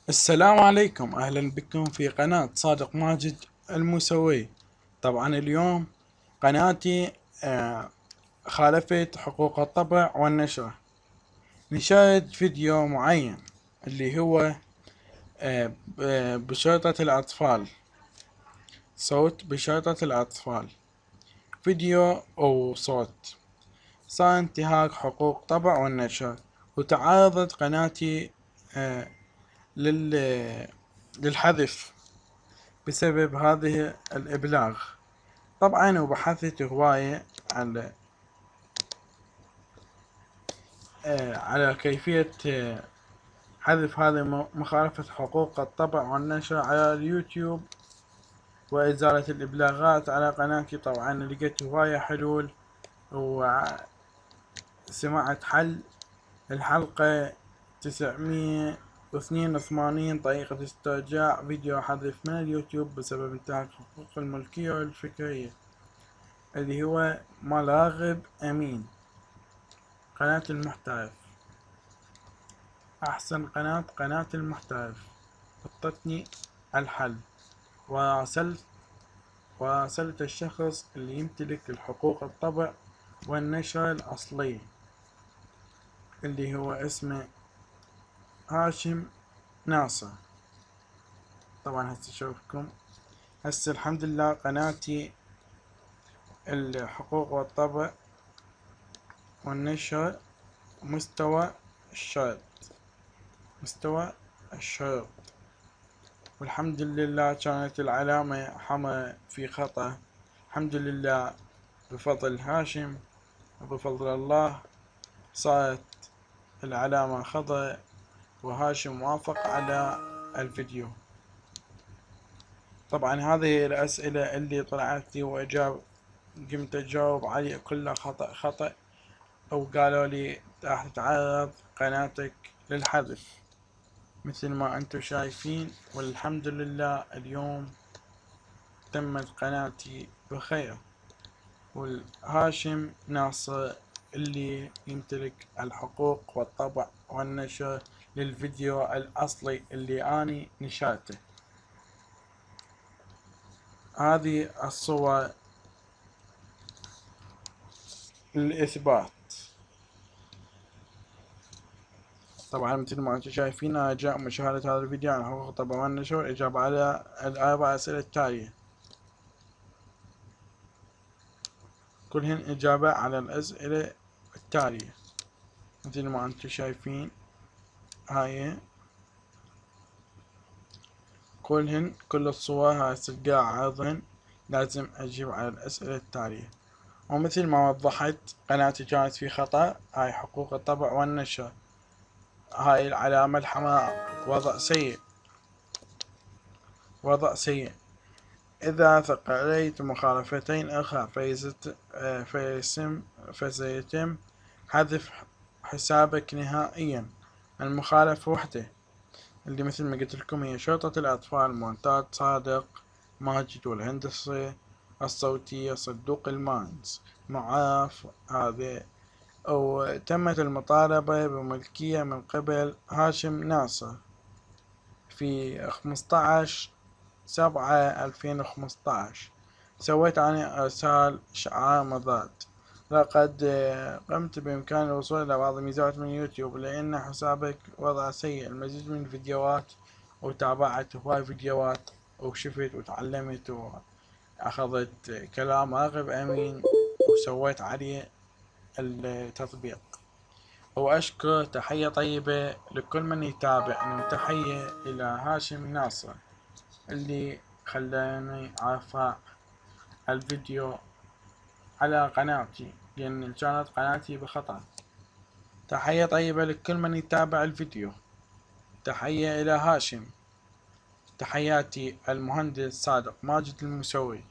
السلام عليكم، أهلا بكم في قناة صادق ماجد الموسوي. طبعا اليوم قناتي خالفت حقوق الطبع والنشر. نشاهد فيديو معين اللي هو بشرطة الأطفال، صوت بشرطة الأطفال، فيديو أو صوت. صار انتهاك حقوق طبع والنشر، وتعرضت قناتي للحذف بسبب هذه الإبلاغ. طبعا وبحثت هواية على كيفية حذف هذه مخالفة حقوق الطبع والنشر على اليوتيوب وإزالة الإبلاغات على قناتي. طبعا لقيت هواية حلول، وسمعت حل الحلقة 982 طريقة استرجاع فيديو حذف من اليوتيوب بسبب انتهاك حقوق الملكية والفكرية، اللي هو مال راغب أمين، قناة المحترف. أحسن قناة المحترف حطتني الحل، وراسلت الشخص اللي يمتلك الحقوق الطبع والنشر الأصلية، اللي هو اسمه هاشم ناصر. طبعا هسه اشوفكم هسه الحمد لله قناتي الحقوق والطبع والنشر مستوى الشرط، والحمد لله كانت العلامة حمراء في خطأ. الحمد لله بفضل هاشم وبفضل الله صارت العلامة خضراء، وهاشم وافق على الفيديو. طبعا هذه الأسئلة اللي طلعت لي قمت أجاوب عليه كلها خطأ، أو قالوا لي راح تتعرض قناتك للحذف مثل ما أنتم شايفين. والحمد لله اليوم تمت قناتي بخير، والهاشم ناصر اللي يمتلك الحقوق والطبع والنشر للفيديو الأصلي اللي أني نشرته. هذه الصور للإثبات. طبعا مثل ما انتم شايفين رجاء مشاهدة هذا الفيديو عن حقوق الطبع والنشر والإجابة على الأربع أسئلة التالية، كلهن إجابة على الأسئلة التالية مثل ما انتم شايفين. هاي كل الصور هاي تلقاها عرضهن، لازم أجيب على الأسئلة التالية. ومثل ما وضحت قناتي كانت في خطأ، هاي حقوق الطبع والنشر، هاي العلامة الحمراء وضع سيء. إذا ثقلت مخالفتين أخرى فسيتم حذف حسابك نهائيا. المخالفة وحدة اللي مثل ما قلت لكم هي شرطة الأطفال مونتاج صادق ماجد، والهندسة الصوتية صدوق الماينز معاف هذا. وتمت المطالبة بملكية من قبل هاشم ناصر في 15/7/2015. سويت أنا إرسال شعار مضاد. لقد قمت بإمكاني الوصول إلى بعض الميزات من يوتيوب، لأن حسابك وضع سيء. المزيد من الفيديوهات، وتابعت هواي فيديوهات وشفت وتعلمت وأخذت كلام راغب أمين وسويت عليه التطبيق. وأشكر تحية طيبة لكل من يتابعني، تحية إلى هاشم ناصر اللي خلاني أرفع الفيديو على قناتي، لأن كانت قناتي بخطأ. تحية طيبة لكل من يتابع الفيديو، تحية إلى هاشم. تحياتي المهندس صادق ماجد الموسوي.